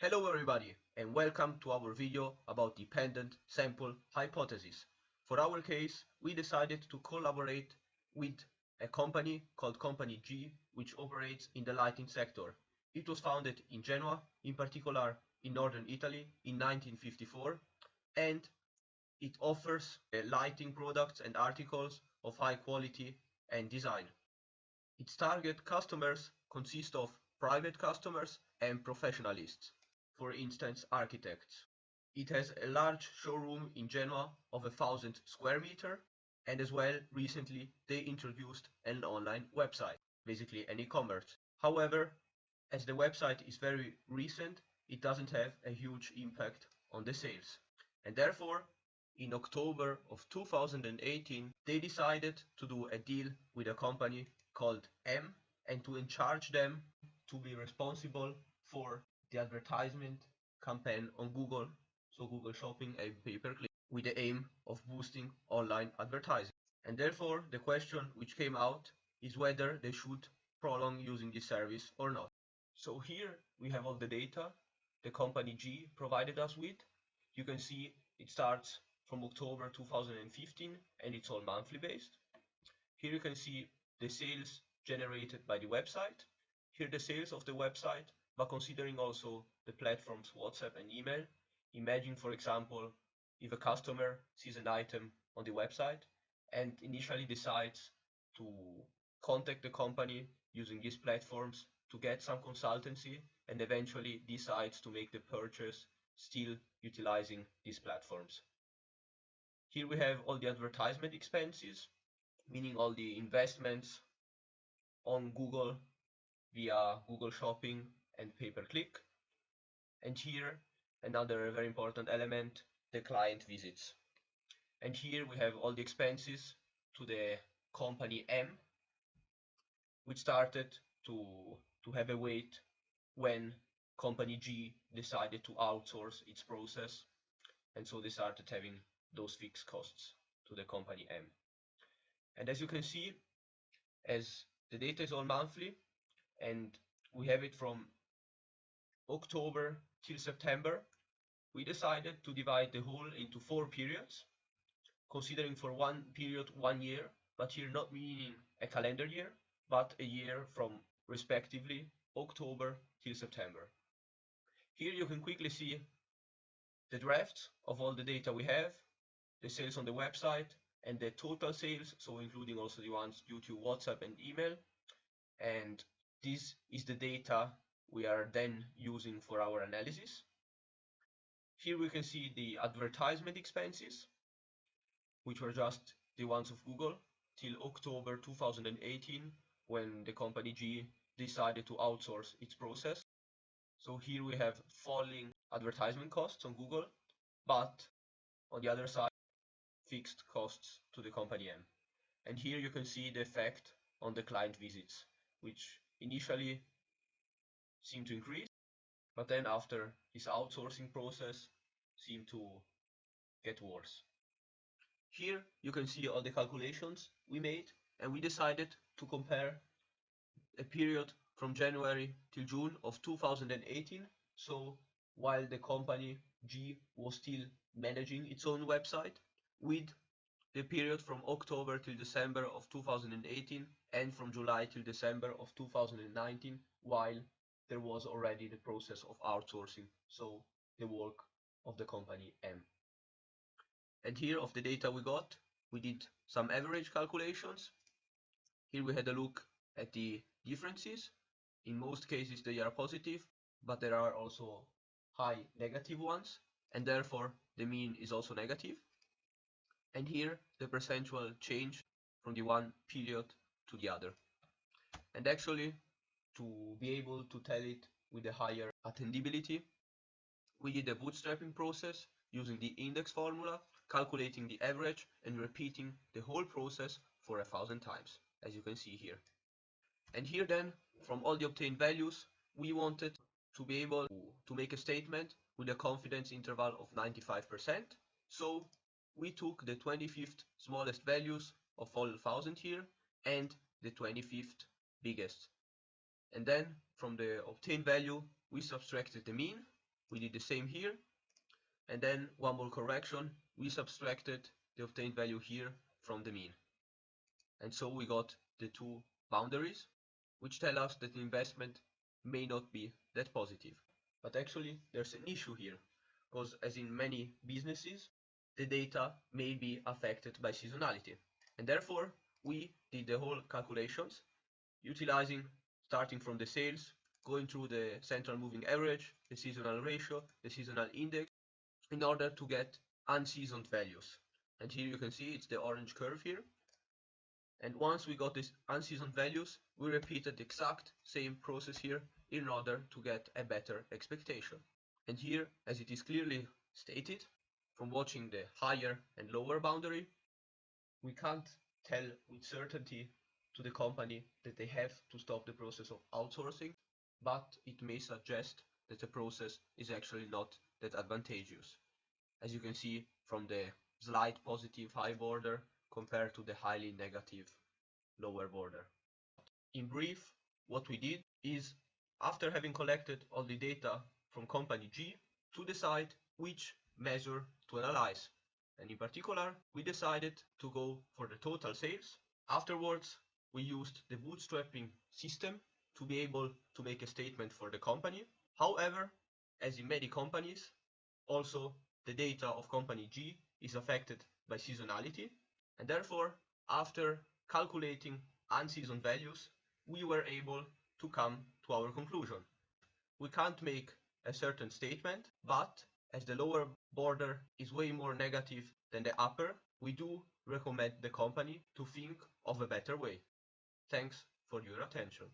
Hello everybody and welcome to our video about dependent sample hypothesis. For our case, we decided to collaborate with a company called Company G, which operates in the lighting sector. It was founded in Genoa, in particular in northern Italy, in 1954, and it offers lighting products and articles of high quality and design. Its target customers consist of private customers and professionalists, for instance architects. It has a large showroom in Genoa of 1,000 square meter, and as well recently they introduced an online website, basically an e-commerce. However, as the website is very recent, it doesn't have a huge impact on the sales. And therefore, in October of 2018, they decided to do a deal with a company called M and to charge them to be responsible for the advertisement campaign on Google, so Google Shopping and pay-per-click, with the aim of boosting online advertising. And therefore, the question which came out is whether they should prolong using this service or not. So here we have all the data the company G provided us with. You can see it starts from October 2015 and it's all monthly based. Here you can see the sales generated by the website. Here the sales of the website, but considering also the platforms WhatsApp and email. Imagine, for example, if a customer sees an item on the website and initially decides to contact the company using these platforms to get some consultancy and eventually decides to make the purchase still utilizing these platforms. Here we have all the advertisement expenses, meaning all the investments on Google via Google Shopping and pay-per-click. And here another very important element, the client visits. And here we have all the expenses to the company M, which started to have a weight when company G decided to outsource its process, and so they started having those fixed costs to the company M. And as you can see, as the data is all monthly and we have it from October till September, we decided to divide the whole into 4 periods, considering for one period 1 year, but here not meaning a calendar year, but a year from respectively October till September. Here you can quickly see the drafts of all the data we have, the sales on the website, and the total sales, so including also the ones due to WhatsApp and email. And this is the data we are then using for our analysis. Here we can see the advertisement expenses, which were just the ones of Google till October 2018, when the company G decided to outsource its process. So here we have falling advertisement costs on Google, but on the other side, fixed costs to the company M. And here you can see the effect on the client visits, which initially seemed to increase, but then after this outsourcing process seemed to get worse. Here you can see all the calculations we made, and we decided to compare a period from January till June of 2018, so while the company G was still managing its own website, with the period from October till December of 2018 and from July till December of 2019, while there was already the process of outsourcing, so the work of the company M. And here of the data we got, we did some average calculations. Here we had a look at the differences. In most cases they are positive, but there are also high negative ones, and therefore the mean is also negative. And here the percentual change from the one period to the other. And actually, to be able to tell it with a higher attendability, we did a bootstrapping process using the index formula, calculating the average and repeating the whole process for 1,000 times, as you can see here. And here then, from all the obtained values, we wanted to be able to make a statement with a confidence interval of 95%. So we took the 25th smallest values of all 1,000 here and the 25th biggest. And then from the obtained value, we subtracted the mean, we did the same here. And then one more correction, we subtracted the obtained value here from the mean. And so we got the two boundaries, which tell us that the investment may not be that positive. But actually, there's an issue here, because as in many businesses, the data may be affected by seasonality. And therefore, we did the whole calculations, utilizing starting from the sales, going through the central moving average, the seasonal ratio, the seasonal index, in order to get unseasoned values. And here you can see it's the orange curve here. And once we got these unseasoned values, we repeated the exact same process here in order to get a better expectation. And here, as it is clearly stated, from watching the higher and lower boundary, we can't tell with certainty to the company that they have to stop the process of outsourcing, but it may suggest that the process is actually not that advantageous, as you can see from the slight positive high border compared to the highly negative lower border. In brief, what we did is, after having collected all the data from company G, to decide which measure to analyze. And in particular, we decided to go for the total sales. Afterwards, we used the bootstrapping system to be able to make a statement for the company. However, as in many companies, also the data of company G is affected by seasonality, and therefore, after calculating unseasoned values, we were able to come to our conclusion. We can't make a certain statement, but as the lower border is way more negative than the upper, we do recommend the company to think of a better way. Thanks for your attention.